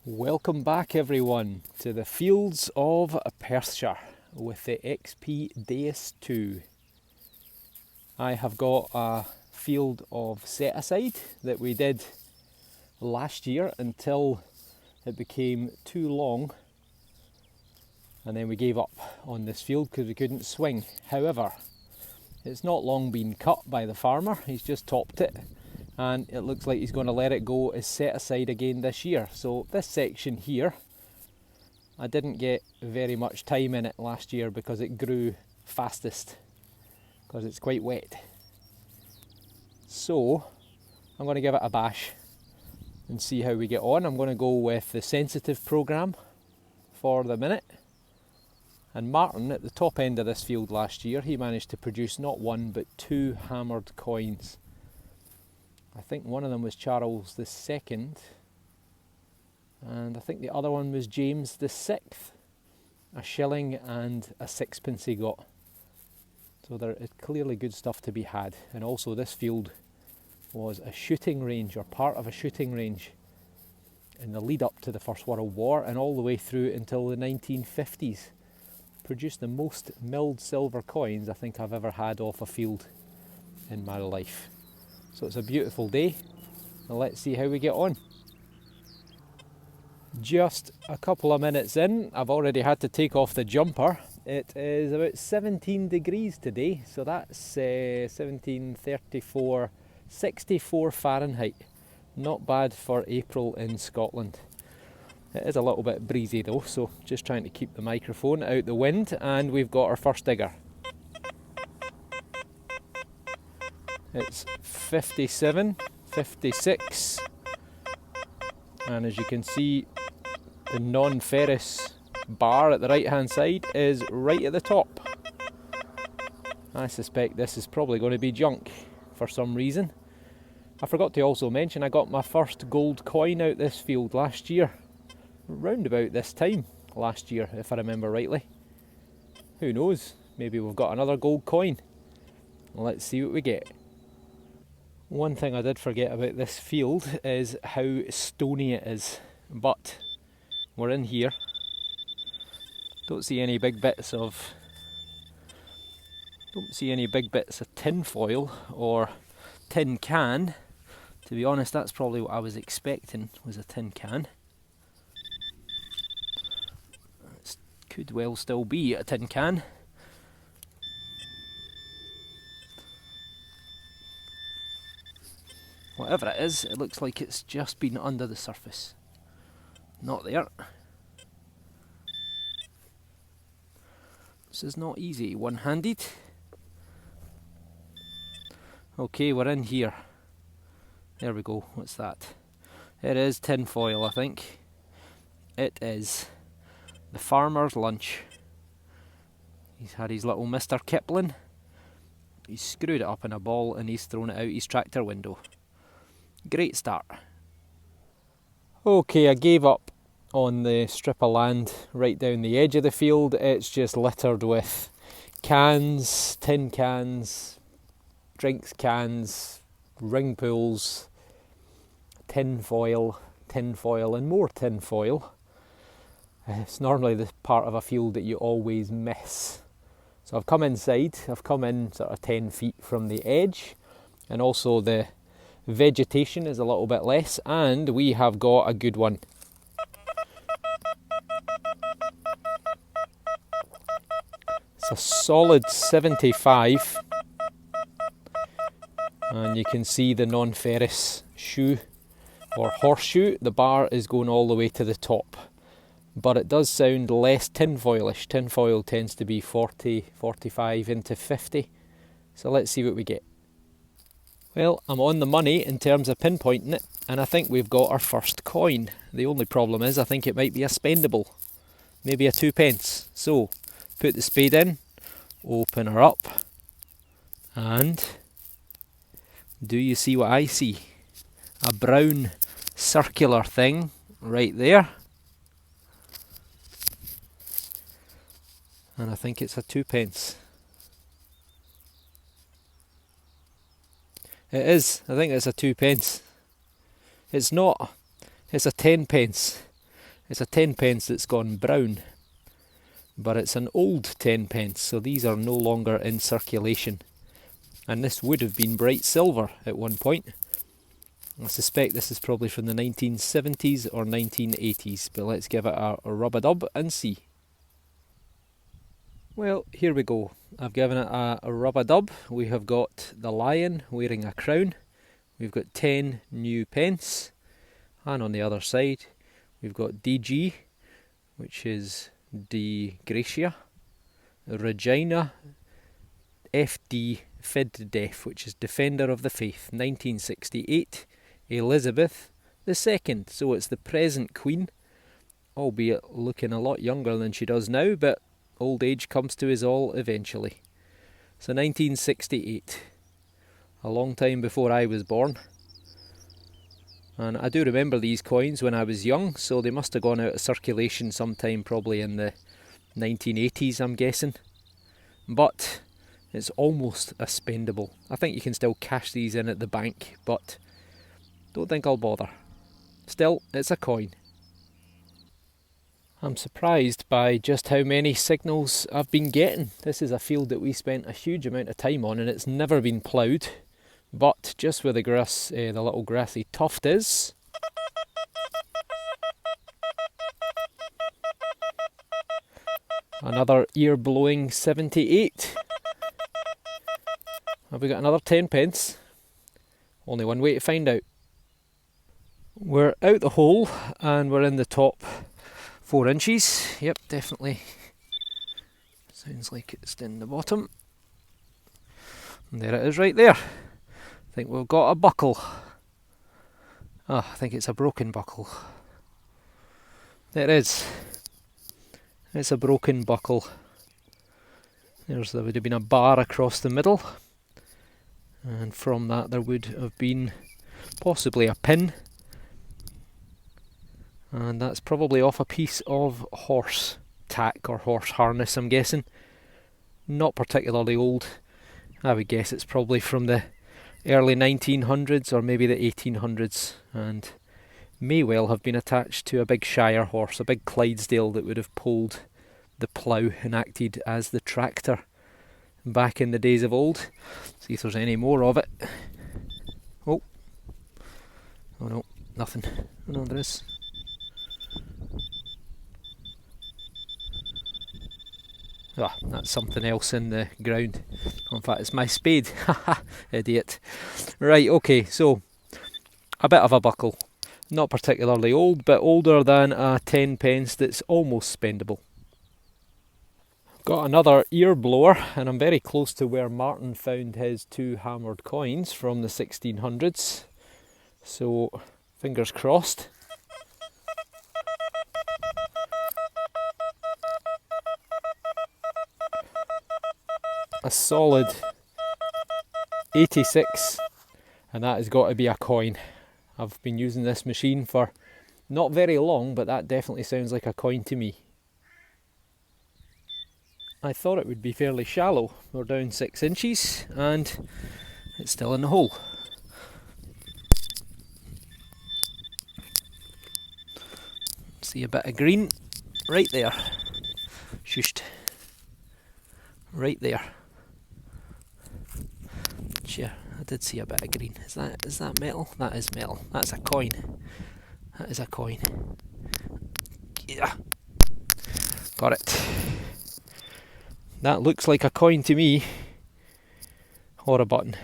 Welcome back everyone to the fields of Perthshire with the XP Deus 2. I have got a field of set aside that we did last year until it became too long, and then we gave up on this field because we couldn't swing. However, it's not long been cut by the farmer. He's just topped it and it looks like he's going to let it go as set aside again this year. So this section here, I didn't get very much time in it last year because it grew fastest because it's quite wet. So I'm going to give it a bash and see how we get on. I'm going to go with the sensitive program for the minute. And Martin, at the top end of this field last year, he managed to produce not one but two hammered coins. I think one of them was Charles II, and I think the other one was James VI. A shilling and a sixpence he got. So there is clearly good stuff to be had. And also this field was a shooting range, or part of a shooting range, in the lead up to the First World War and all the way through until the 1950s. Produced the most milled silver coins I think I've ever had off a field in my life. So it's a beautiful day, and let's see how we get on. Just a couple of minutes in, I've already had to take off the jumper. It is about 17 degrees today, so that's 1734, 64 Fahrenheit. Not bad for April in Scotland. It is a little bit breezy though, so just trying to keep the microphone out the wind, and we've got our first digger. It's 57, 56, and as you can see, the non-ferrous bar at the right hand side is right at the top. I suspect this is probably going to be junk for some reason. I forgot to also mention I got my first gold coin out this field last year, round about this time last year if I remember rightly. Who knows, maybe we've got another gold coin. Let's see what we get. One thing I did forget about this field is how stony it is, but we're in here. Don't see any big bits of tin foil or tin can. To be honest, that's probably what I was expecting, was a tin can. It could well still be a tin can. Whatever it is, it looks like it's just been under the surface. Not there. This is not easy, one-handed. Okay, we're in here. There we go, what's that? It is tin foil, I think. It is the farmer's lunch. He's had his little Mr. Kipling. He's screwed it up in a ball and he's thrown it out his tractor window. Great start. Okay, I gave up on the strip of land right down the edge of the field. It's just littered with cans, tin cans, drinks cans, ring pools, tin foil and more tin foil. It's normally the part of a field that you always miss. So I've come inside, I've come in sort of 10 feet from the edge, and also the vegetation is a little bit less, and we have got a good one. It's a solid 75, and you can see the non-ferrous shoe or horseshoe. The bar is going all the way to the top, but it does sound less tinfoilish. Tinfoil tends to be 40, 45 into 50, so let's see what we get. Well, I'm on the money in terms of pinpointing it, and I think we've got our first coin. The only problem is I think it might be a spendable, maybe a 2p. So, put the spade in, open her up, and do you see what I see? A brown circular thing right there. And I think it's a 2p. It is, I think it's a 2p. It's not, it's a 10p. It's a 10p that's gone brown, but it's an old 10p, so these are no longer in circulation. And this would have been bright silver at one point. I suspect this is probably from the 1970s or 1980s, but let's give it a rub-a-dub and see. Well, here we go. I've given it a rub-a-dub. We have got the lion wearing a crown. We've got 10 new pence. And on the other side, we've got DG, which is De Gratia. Regina, FD Fid Def, which is Defender of the Faith, 1968. Elizabeth II, so it's the present Queen, albeit looking a lot younger than she does now, but old age comes to us all eventually. So 1968, a long time before I was born. And I do remember these coins when I was young, so they must have gone out of circulation sometime probably in the 1980s, I'm guessing. But it's almost a spendable. I think you can still cash these in at the bank, but don't think I'll bother. Still, it's a coin. I'm surprised by just how many signals I've been getting. This is a field that we spent a huge amount of time on, and it's never been ploughed. But just where the grass, the little grassy tuft is, another ear-blowing 78. Have we got another 10p? Only one way to find out. We're out the hole and we're in the top 4 inches. Yep, definitely. Sounds like it's in the bottom. And there it is right there. I think we've got a buckle. I think it's a broken buckle. There it is. It's a broken buckle. There would have been a bar across the middle. And from that there would have been possibly a pin. And that's probably off a piece of horse tack or horse harness, I'm guessing. Not particularly old. I would guess it's probably from the early 1900s or maybe the 1800s, and may well have been attached to a big Shire horse, a big Clydesdale that would have pulled the plough and acted as the tractor back in the days of old. See if there's any more of it. Oh no, nothing. Oh no, there is. Ah, that's something else in the ground. In fact, it's my spade. Haha, idiot. Right, okay, so a bit of a buckle. Not particularly old, but older than a 10p that's almost spendable. Got another ear blower, and I'm very close to where Martin found his 2 hammered coins from the 1600s. So, fingers crossed. A solid 86, and that has got to be a coin. I've been using this machine for not very long, but that definitely sounds like a coin to me. I thought it would be fairly shallow. We're down 6 inches and it's still in the hole. See a bit of green right there. Shushed. Right there. Sure, I did see a bit of green. Is that metal? That is metal. That's a coin. That is a coin. Yeah. Got it. That looks like a coin to me. Or a button.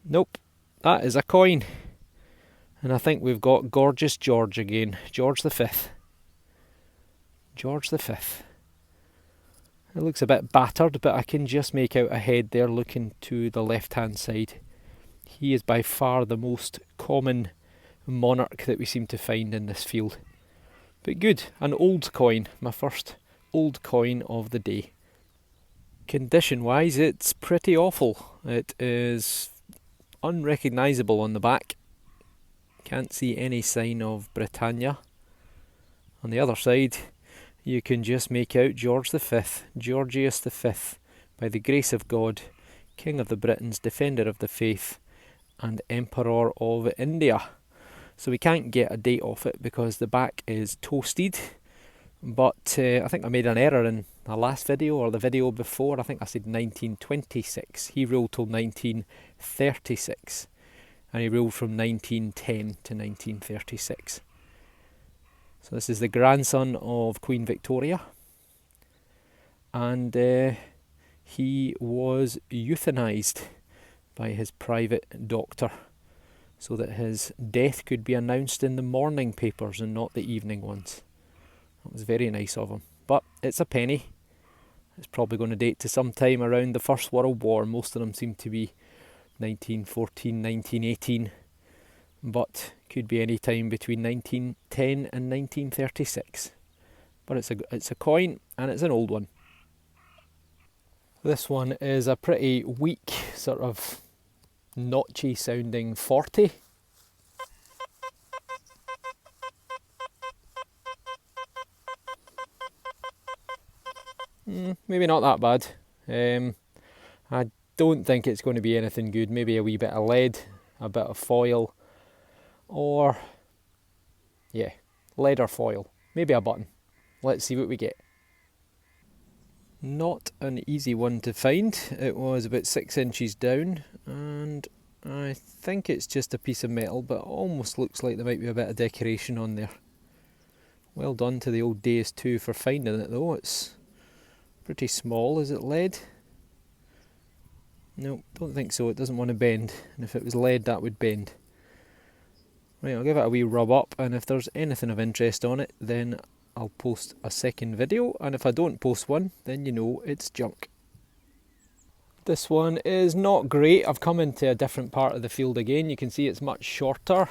Nope. That is a coin. And I think we've got Gorgeous George again. George the Fifth. George the Fifth. It looks a bit battered, but I can just make out a head there looking to the left-hand side. He is by far the most common monarch that we seem to find in this field. But good, an old coin, my first old coin of the day. Condition-wise, it's pretty awful. It is unrecognisable on the back. Can't see any sign of Britannia. On the other side, you can just make out George V, Georgius V, by the grace of God, King of the Britons, Defender of the Faith, and Emperor of India. So we can't get a date off it because the back is toasted. But I think I made an error in the last video or the video before. I think I said 1926. He ruled till 1936. And he ruled from 1910 to 1936. So this is the grandson of Queen Victoria. And he was euthanised by his private doctor so that his death could be announced in the morning papers and not the evening ones. That was very nice of him. But it's a penny. It's probably going to date to some time around the First World War. Most of them seem to be 1914, 1918. But could be any time between 1910 and 1936. But it's a coin and it's an old one. This one is a pretty weak, sort of notchy sounding 40. Maybe not that bad. I don't think it's going to be anything good. Maybe a wee bit of lead, a bit of foil, or yeah, lead or foil. Maybe a button. Let's see what we get. Not an easy one to find. It was about 6 inches down, and I think it's just a piece of metal, but it almost looks like there might be a bit of decoration on there. Well done to the old DS2 for finding it though. It's pretty small. Is it lead? No, don't think so. It doesn't want to bend, and if it was lead that would bend. Right, I'll give it a wee rub up, and if there's anything of interest on it then I'll post a second video, and if I don't post one then you know it's junk. This one is not great. I've come into a different part of the field again. You can see it's much shorter,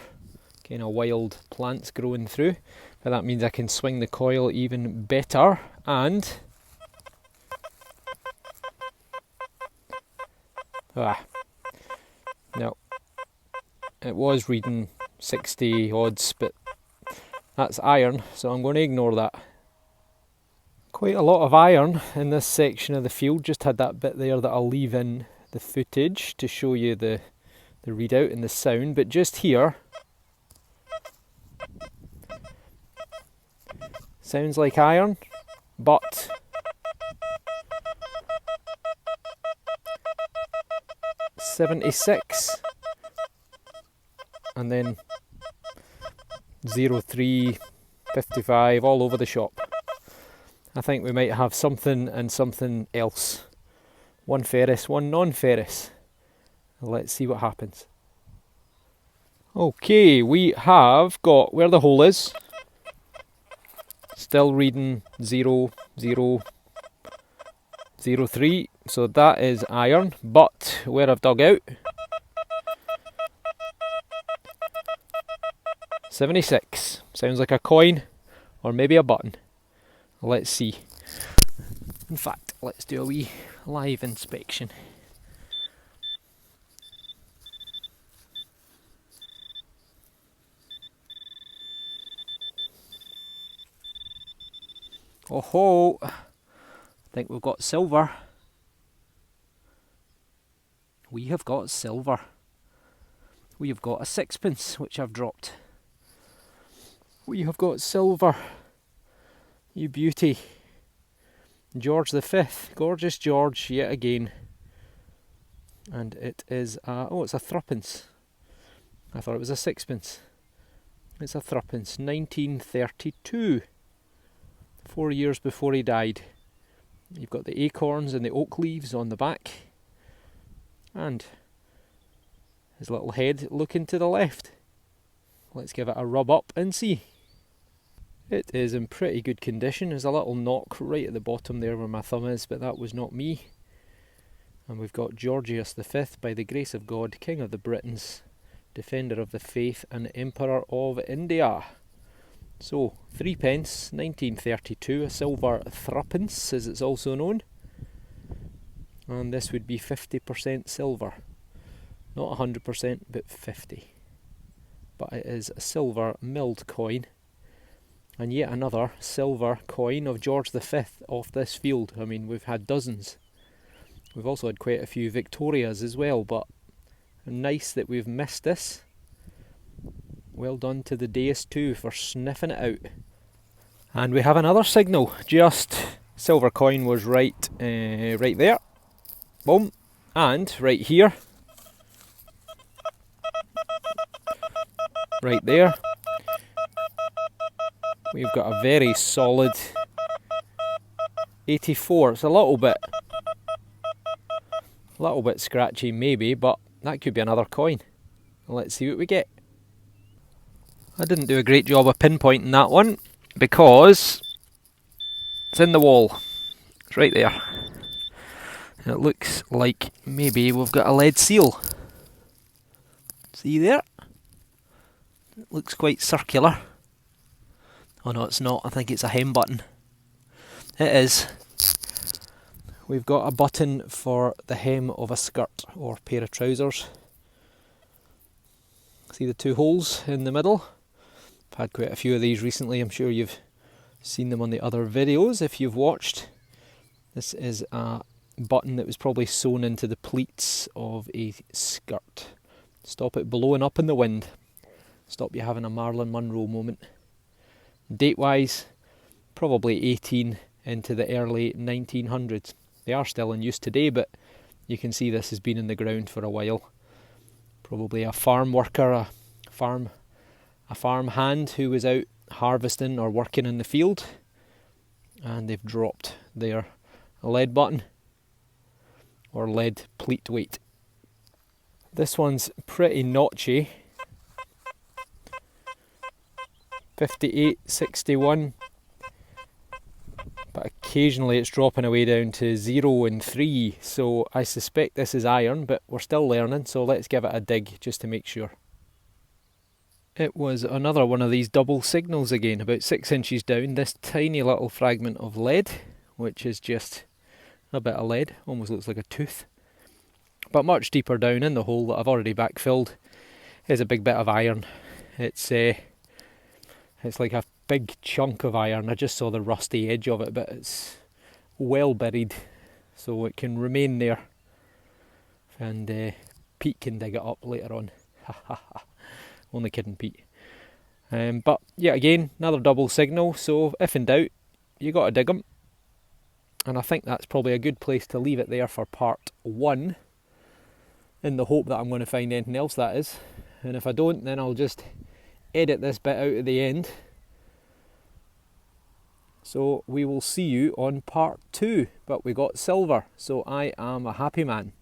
kind of wild plants growing through, but that means I can swing the coil even better. And no, it was reading 60 odds, but that's iron, so I'm going to ignore that. Quite a lot of iron in this section of the field. Just had that bit there that I'll leave in the footage to show you the readout and the sound, but just here sounds like iron, but .76 and then 03, 55 all over the shop. I think we might have something and something else. One ferrous, one non-ferrous. Let's see what happens. Okay, we have got where the hole is. Still reading 0003, so that is iron, but where I've dug out 76. Sounds like a coin or maybe a button. Let's see. In fact, let's do a wee live inspection. Oh ho! I think we've got silver. We have got silver. We have got a sixpence, which I've dropped. We have got silver. You beauty. George V. Gorgeous George yet again. And it is it's a threepence. I thought it was a sixpence. It's a threepence. 1932. 4 years before he died. You've got the acorns and the oak leaves on the back. And his little head looking to the left. Let's give it a rub up and see. It is in pretty good condition. There's a little knock right at the bottom there where my thumb is, but that was not me. And we've got Georgius V, by the grace of God, King of the Britons, Defender of the Faith and Emperor of India. So, threepence, 1932, a silver threepence as it's also known. And this would be 50% silver. Not 100%, but 50. But it is a silver milled coin. And yet another silver coin of George V off this field. I mean, we've had dozens. We've also had quite a few Victorias as well, but nice that we've missed this. well done to the dais too for sniffing it out. And we have another signal, just silver coin was right there, boom, and right here, right there, we've got a very solid 84. It's a little bit scratchy maybe, but that could be another coin. Let's see what we get. I didn't do a great job of pinpointing that one because it's in the wall. It's right there. And it looks like maybe we've got a lead seal. See there? It looks quite circular. Oh no, it's not. I think it's a hem button. It is. We've got a button for the hem of a skirt or pair of trousers. See the two holes in the middle? I've had quite a few of these recently. I'm sure you've seen them on the other videos if you've watched. This is a button that was probably sewn into the pleats of a skirt. Stop it blowing up in the wind. Stop you having a Marilyn Monroe moment. Date wise, probably 18 into the early 1900s. They are still in use today, but you can see this has been in the ground for a while. Probably a farm worker, a farm hand who was out harvesting or working in the field, and they've dropped their lead button or lead pleat weight. This one's pretty notchy. 58.61, but occasionally it's dropping away down to 0 and 3, so I suspect this is iron, but we're still learning, so let's give it a dig just to make sure. It was another one of these double signals again, about 6 inches down, this tiny little fragment of lead, which is just a bit of lead, almost looks like a tooth. But much deeper down in the hole that I've already backfilled is a big bit of iron. It's like a big chunk of iron. I just saw the rusty edge of it, but it's well buried, so it can remain there. And Pete can dig it up later on. Only kidding, Pete. But yeah, again, another double signal, so if in doubt, you got to dig them. And I think that's probably a good place to leave it there for part 1, in the hope that I'm going to find anything else, that is. And if I don't, then I'll just edit this bit out at the end. So we will see you on part 2, but we got silver, so I am a happy man.